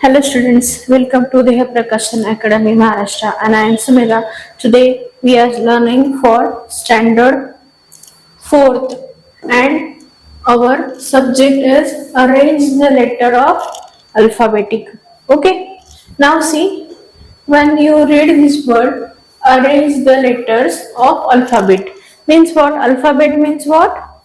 Hello students, welcome to the Prakashan Academy Maharashtra and I am Sumira. Today we are learning for standard 4th and our subject is arrange the letter of alphabetic. Okay, now see when you read this word arrange the letters of alphabet means what? Alphabet means what?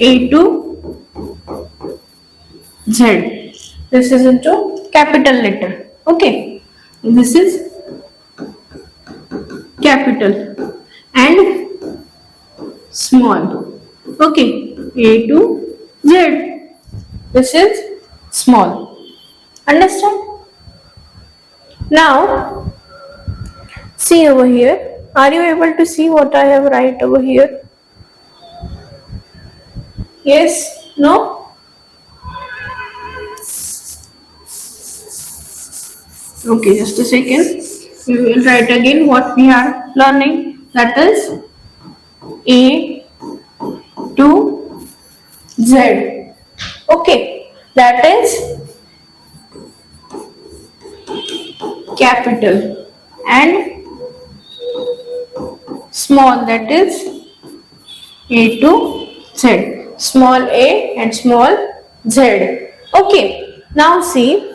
A to Z. This is into capital letter. Okay. This is capital and small. Okay. A to Z. This is small. Understand? Now, see over here. Are you able to see what I have write over here? Yes? No? Okay, just a second. We will write again what we are learning. That is A to Z. Okay, that is capital and small, that is A to Z. Small a and small z. Okay, now see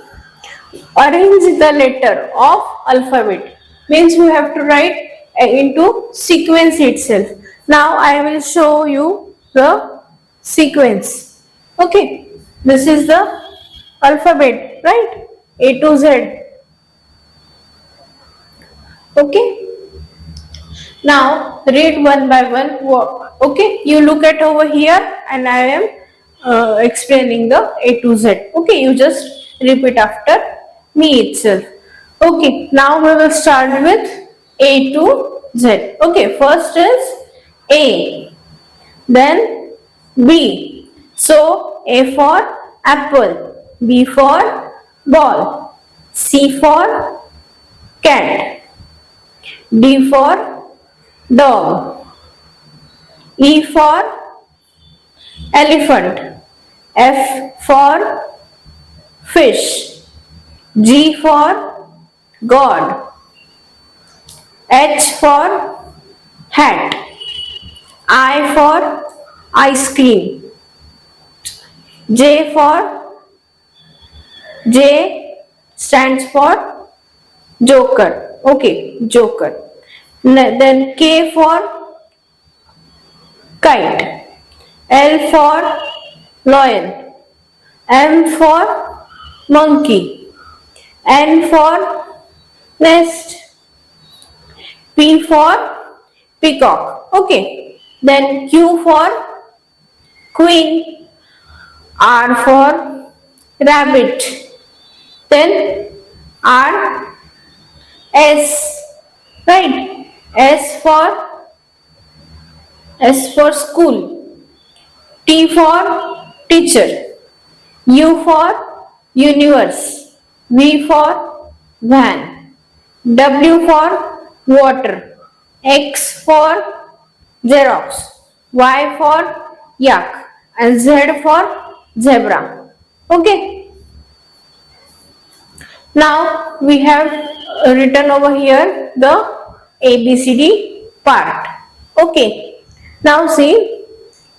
arrange the letter of alphabet means you have to write into sequence itself. Now I will show you the sequence. Okay, this is the alphabet, right? A to Z. Okay, now read one by one. Okay, you look at over here and I am explaining the A to Z. Okay, you just repeat after me itself. Okay, now we will start with A to Z. Okay, first is A, then B. So A for apple, B for ball, C for cat, D for dog, E for elephant, F for fish, G for God, H for hat, I for ice cream, J stands for joker. Okay, joker. Then K for kite, L for lion, M for monkey, N for nest, P for peacock. Okay, then Q for queen, R for rabbit, then S, right? S for school, T for teacher, U for universe, V for van, W for water, X for Xerox, Y for yak, and Z for zebra. Okay. Now we have written over here the ABCD part. Okay. Now see,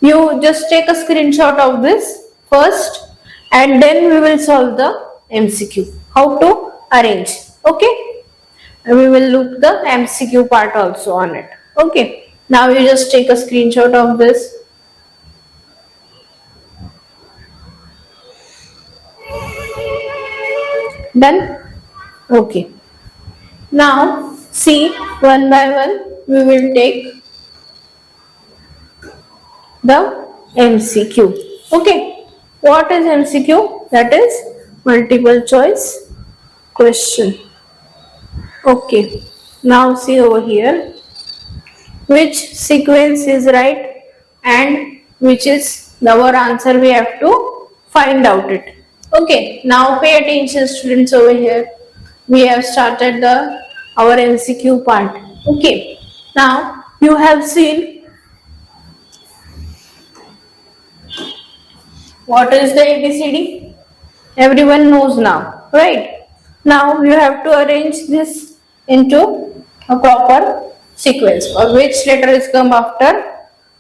you just take a screenshot of this first and then we will solve the MCQ. How to arrange. Okay. And we will look the MCQ part also on it. Okay. Now you just take a screenshot of this. Done? Okay. Now see one by one we will take the MCQ. Okay. What is MCQ? That is multiple choice question. Okay. Now see over here which sequence is right and which is our answer we have to find out it. Okay. Now pay attention students over here. We have started our MCQ part. Okay. Now you have seen what is the ABCD? Everyone knows now, right? Now you have to arrange this into a proper sequence, or which letter is come after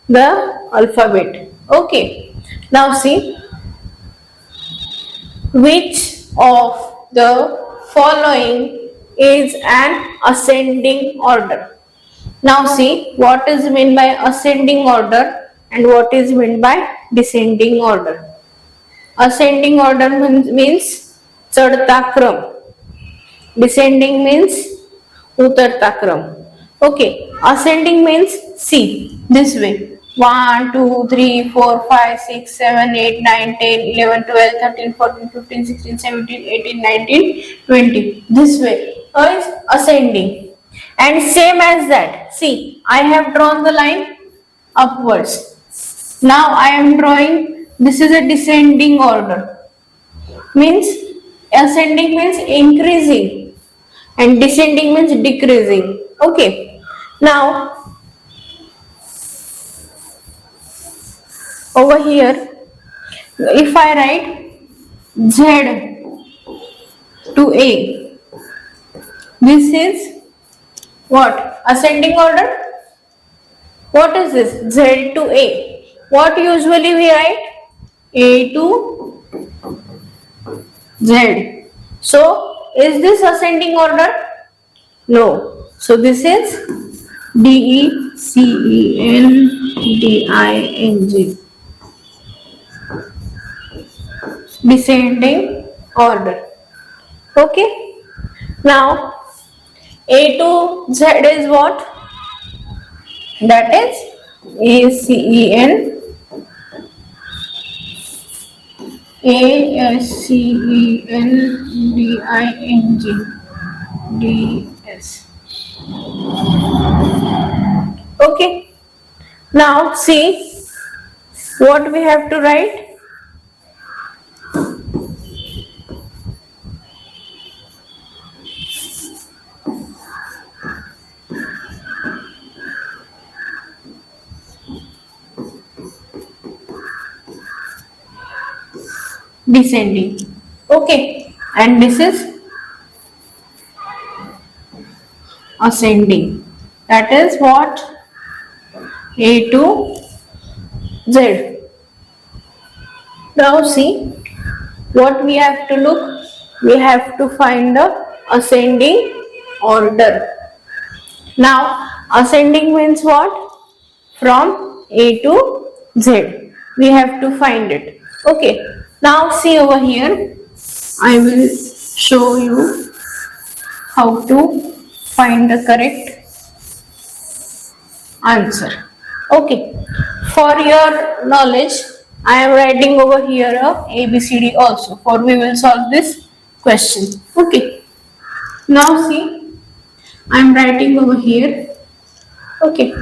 the alphabet. Okay. Now see, which of the following is an ascending order? Now see what is meant by ascending order and what is meant by descending order. Ascending order means चढ़ता क्रम, descending means उतरता क्रम. Okay, ascending means see this way. 1, 2, 3, 4, 5, 6, 7, 8, 9, 10, 11, 12, 13, 14, 15, 16, 17, 18, 19, 20. This way is ascending. And same as that. See, I have drawn the line upwards. Now I am drawing, this is a descending order. Means ascending means increasing and descending means decreasing. Okay. Now over here, if I write Z to A, this is what? Ascending order? What is this? Z to A. What usually we write? A to Z. So, is this ascending order? No. So, this is DECENDING. Descending order. Okay. Now, A to Z is what? That is ASCEN. DS. Okay. Now see what we have to write. Descending. Okay. And this is ascending. That is what? A to Z. Now see what we have to look. We have to find the ascending order. Now ascending means what? From A to Z. We have to find it. Okay. Now see over here. I will show you how to find the correct answer. Okay. For your knowledge, I am writing over here a ABCD also, for we will solve this question. Okay. Now see, I am writing over here. Okay.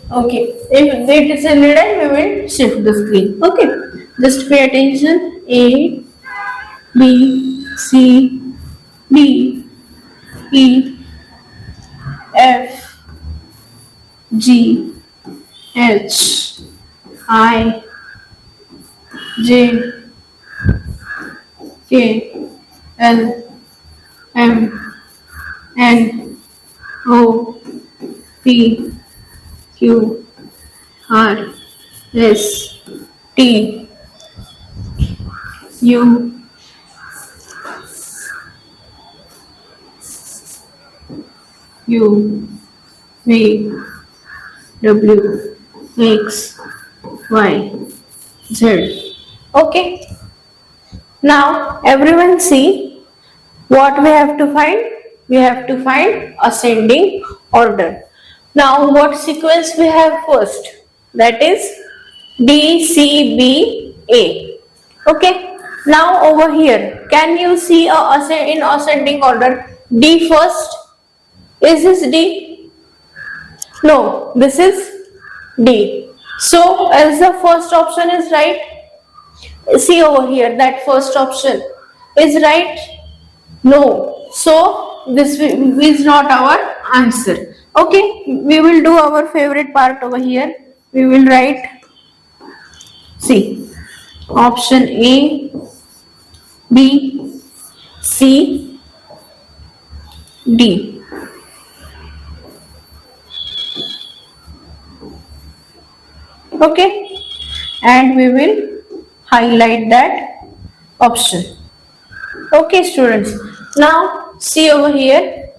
Okay, if it is needed, we will shift the screen. Okay, just pay attention. A, B, C, D, E, F, G, H, I, J, K, L, M, N, O, P, Q, R, S, T, U, U, V, W, X, Y, Z. Okay. Now everyone see what we have to find. We have to find ascending order. Now what sequence we have first? That is D, C, B, A. Okay. Now over here, can you see in ascending order D first? Is this D? No, this is D. So as the first option is right, see over here that first option is right. No, so this is not our answer. Okay, we will do our favorite part over here. We will write See, option A, B, C, D. Okay, and we will highlight that option. Okay, students. Now see over here.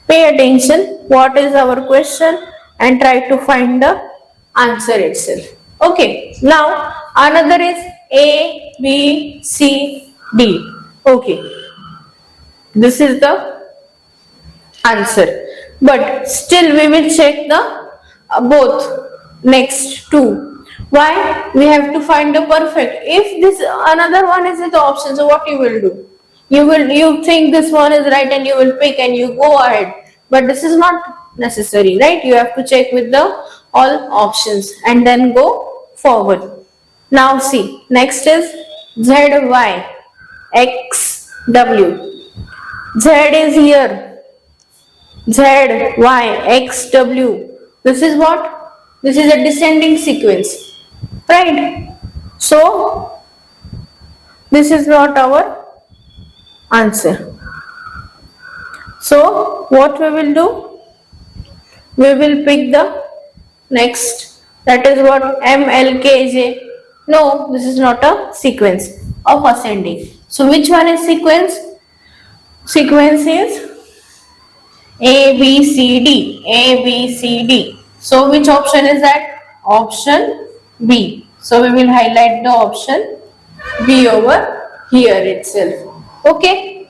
Pay attention. What is our question and try to find the answer itself. Okay. Now another is A, B, C, D. Okay. This is the answer. But still we will check the both next two. Why? We have to find the perfect. If this another one is in the option, so what you will do? You think this one is right and you will pick and you go ahead. But this is not necessary, right? You have to check with the all options and then go forward. Now see, next is Z, Y, X, W. Z is here. Z, Y, X, W. This is what? This is a descending sequence. Right? So, this is not our answer. So, what we will do? We will pick the next. That is what? M, L, K, J. No, this is not a sequence of ascending. So, which one is sequence? Sequence is A, B, C, D. A, B, C, D. So which option is that? Option B. So we will highlight the option B over here itself. Okay.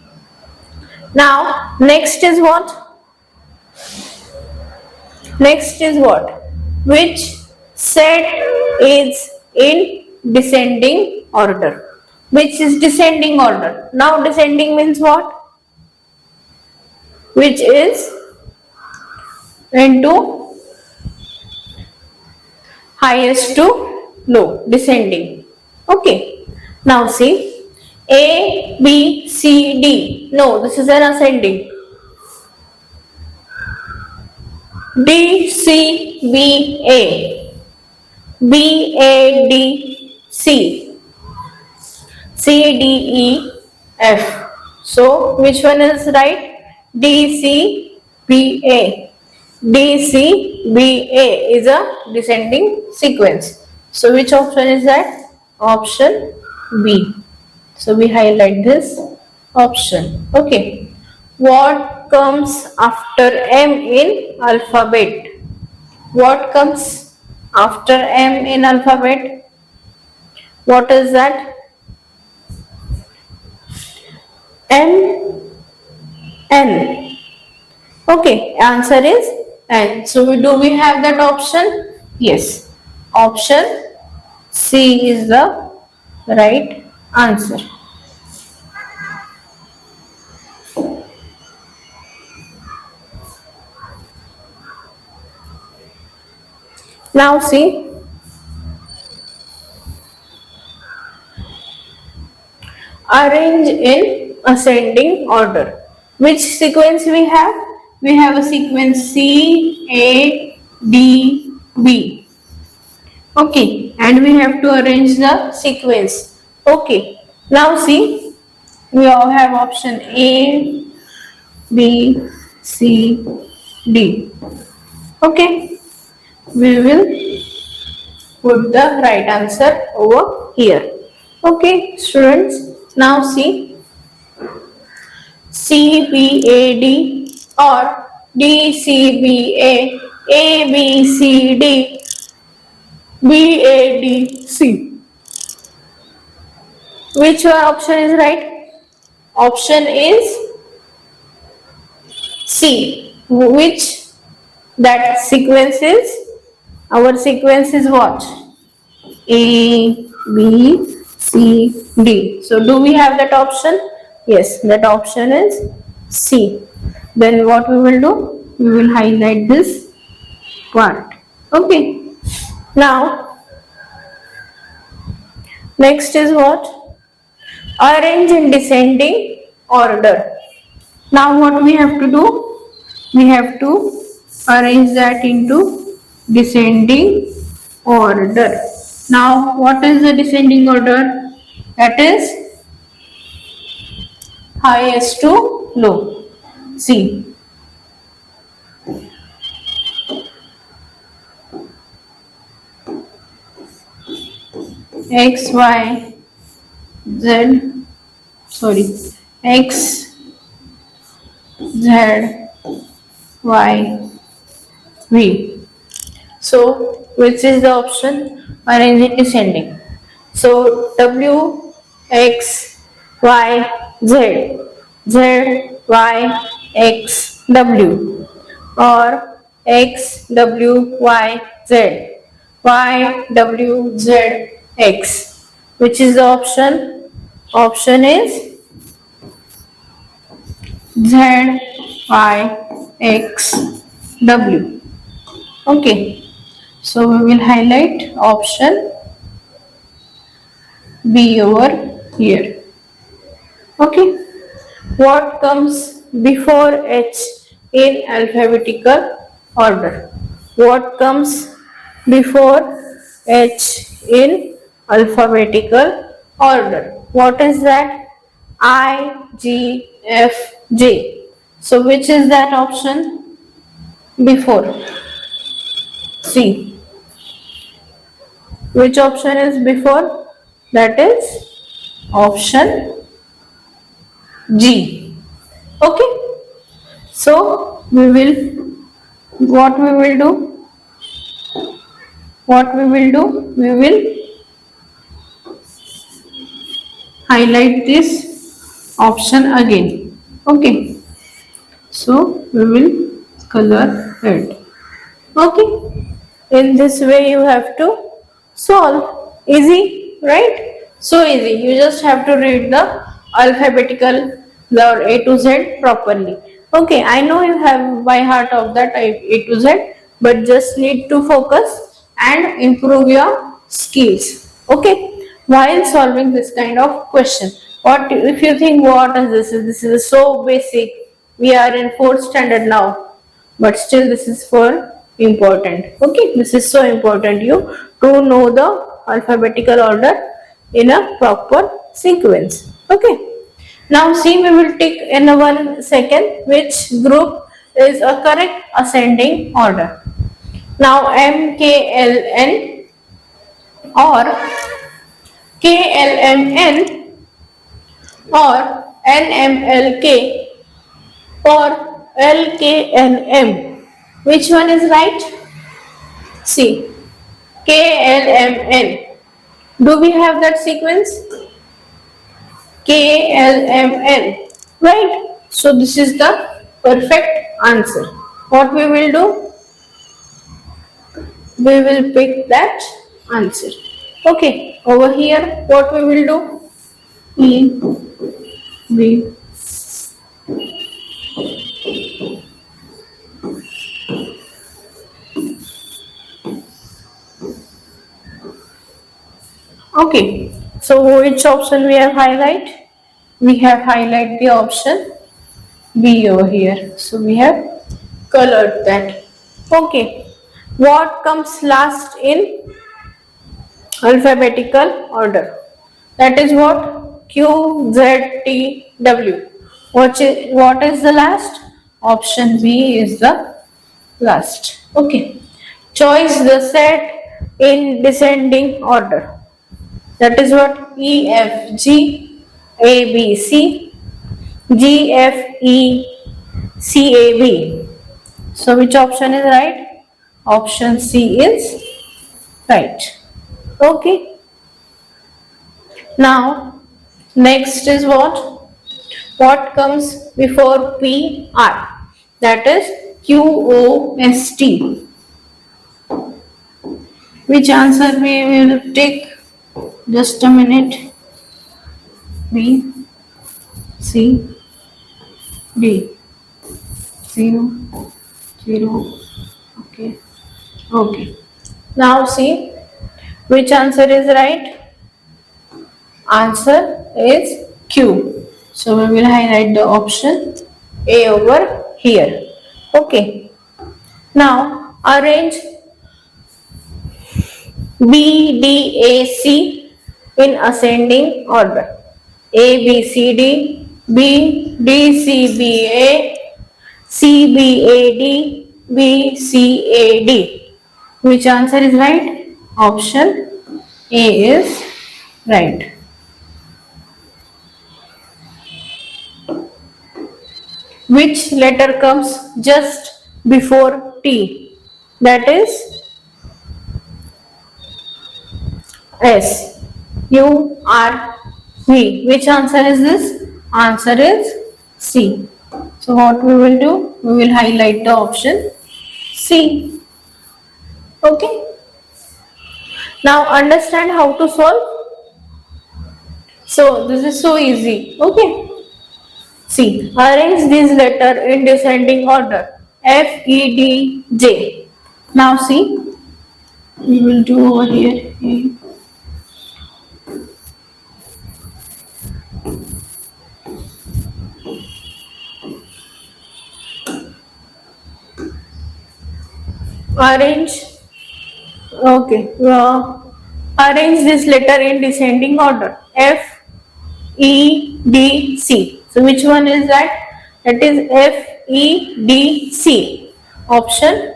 Now next is what? Next is what? Which set is in descending order? Which is descending order? Now descending means what? Which is into highest to low, descending. Okay. Now see, A, B, C, D. No, this is an ascending. D, C, B, A. B, A, D, C. C, D, E, F. So, which one is right? D, C, B, A. D, C, B, A is a descending sequence. So, which option is that? Option B. So, we highlight this option. Okay. What comes after M in alphabet? What comes after M in alphabet? What is that? M, N. Okay, answer is N. So do we have that option? Yes. Option C is the right answer. Now see, arrange in ascending order. Which sequence we have? We have a sequence C, A, D, B. Okay, and we have to arrange the sequence. Okay, now see, we all have option A, B, C, D. Okay, we will put the right answer over here. Okay, students, now see, C, B, A, D or D, C, B, A, B, C, D, B, A, D, C. Which one option is right? Option is C. Which that sequence is? Our sequence is what? A, B, C, D. So do we have that option? Yes, that option is C. Then what we will do? We will highlight this part. Okay. Now, next is what? Arrange in descending order. Now what we have to do? We have to arrange that into descending order. Now, what is the descending order? That is highest to low. See, X, Y, Z, sorry, X, Z, Y, V. So, which is the option? Arrange in descending. So, W, X, Y, Z, Z, Y, X, W, or X, W, Y, Z, Y, W, Z, X. Which is the option? Option is Z, Y, X, W. Okay. So we will highlight option B over here. Okay. What comes before H in alphabetical order? What comes before H in alphabetical order? What is that? I, G, F, J. So which is that option before? C. Which option is before? That is option G. Okay. So we will, what we will do? What we will do? We will highlight this option again. Okay. So we will color it. Okay. In this way you have to solve. Easy, right? So easy. You just have to read the alphabetical, the A to Z properly. Okay, I know you have by heart of that A to Z, but just need to focus and improve your skills. Okay, while solving this kind of question. What if you think what is this? This is so basic. We are in fourth standard now, but still this is for important. Okay, this is so important you to know the alphabetical order in a proper sequence. Okay, now see, we will take in a 1 second which group is a correct ascending order. Now MKLN or KLMN or NMLK or LKNM. Which one is right? See, KLMN. Do we have that sequence? KLMN. Right? So this is the perfect answer. What we will do? We will pick that answer. Okay, over here, what we will do? E, B, okay, so which option we have highlight? We have highlight the option B over here. So we have colored that. Okay, what comes last in alphabetical order? That is what? Q, Z, T, W. What is the last? Option B is the last. Okay. Choose the set in descending order. That is what? E, F, G, A, B, C, G, F, E, C, A, B. So which option is right? Option C is right. Okay. Now next is what? What comes before P, R? That is Q, O, S, T. Which answer we will take? Just a minute. B, C, D. 0, 0. Okay. Okay. Now see which answer is right. Answer is Q. So we will highlight the option A over here. Okay. Now arrange B, D, A, C in ascending order. A, B, C, D, B, D, C, B, A, C, B, A, D, B, C, A, D. Which answer is right? Option A is right. Which letter comes just before T? That is S. U, R, V. Which answer is this? Answer is C. So what we will do? We will highlight the option C. Okay. Now understand how to solve. So this is so easy. Okay. See, arrange these letters in descending order. F, E, D, J. Now see, we will do over here. Arrange. Okay. Arrange this letter in descending order. F, E, D, C. So which one is that? That is F, E, D, C. Option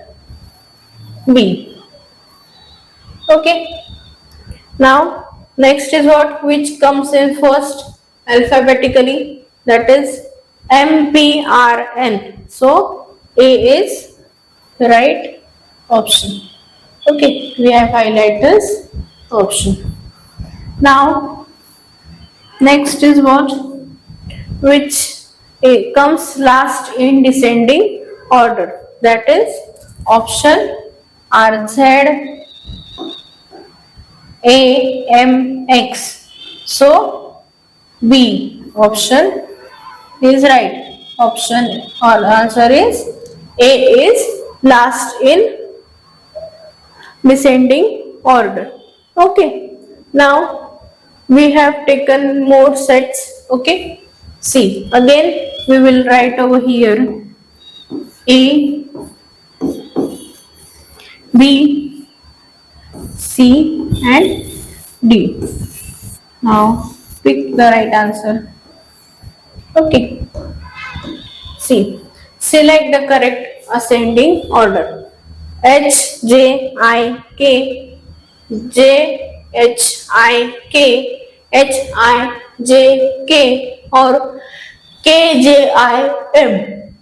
B. Okay. Now next is what? Which comes in first alphabetically? That is M, P, R, N. So A is the right option. Okay. We have highlighted this option. Now next is what? Which comes last in descending order. That is option R, Z, A, M, X. So B option is right. Option or answer is A is last in descending order. Okay. Now we have taken more sets. Okay. See, again we will write over here A, B, C and D. Now pick the right answer. Okay. See, select the correct ascending order. H, J, I, K, J, H, I, K, H, I, J, K or K, J, I, M.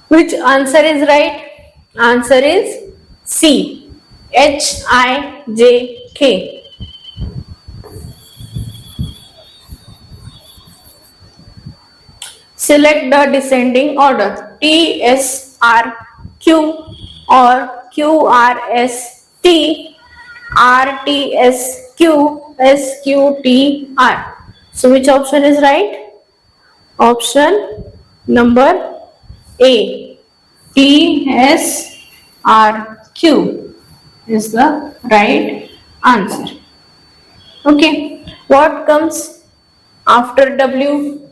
Which answer is right? Answer is C. H, I, J, K. Select the descending order. T, S, R, Q or Q, R, S, T, R, T, S, Q, S, Q, T, R. So which option is right? Option number A. T, S, R, Q is the right answer. Okay. What comes after W?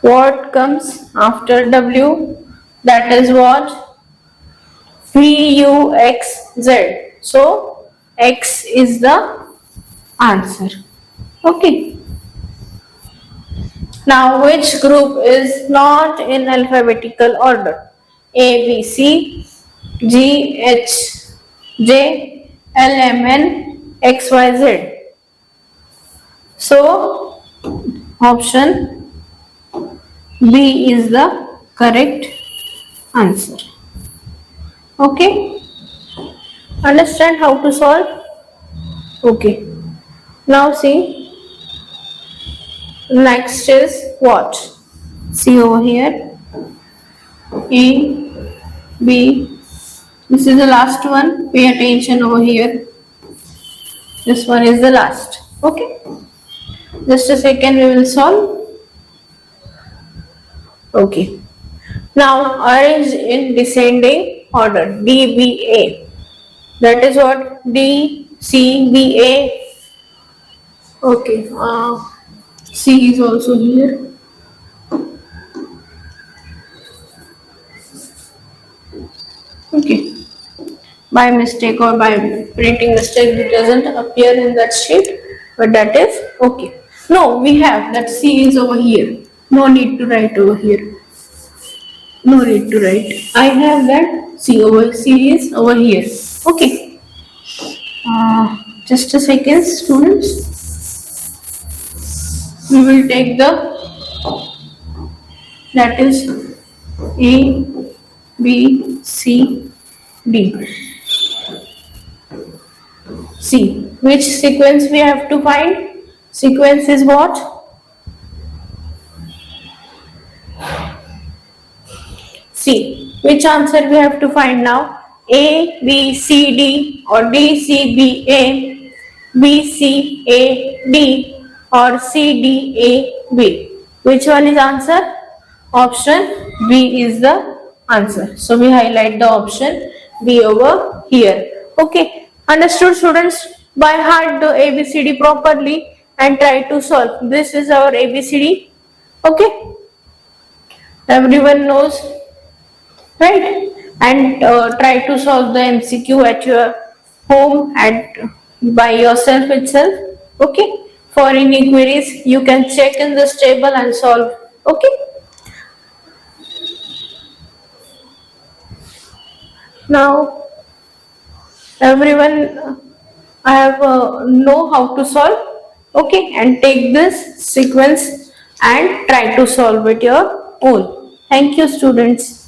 What comes after W? That is what? V, U, X, Z. So X is the answer. Okay. Now which group is not in alphabetical order? A, B, C, G, H, J, L, M, N, X, Y, Z. So option B is the correct answer. Okay. Understand how to solve? Okay. Now see. Next is what? See over here. A, B. This is the last one. Pay attention over here. This one is the last. Okay. Just a second, we will solve. Okay. Now arrange in descending order. D, B, A. That is what? D, C, B, A. Okay. C is also here. Okay. by mistake or by printing mistake it doesn't appear in that sheet, but that is okay. No, we have that C is over here. No need to write over here. No need to write. I have that C is over here. Okay. Just a second, students. We will take that is A, B, C, D. C. Which sequence we have to find? Sequence is what? C. Which answer we have to find now? A, B, C, D or D, C, B, A, B, C, A, D or C, D, A, B. Which one is answer? Option B is the answer. So we highlight the option B over here. Okay. Understood, students? By heart the ABCD properly and try to solve. This is our ABCD. Okay. Everyone knows, right? And try to solve the MCQ at your home and by yourself itself. Okay. For any queries, you can check in this table and solve. Okay. Now, everyone have know how to solve. Okay, and take this sequence and try to solve it your own. Thank you, students.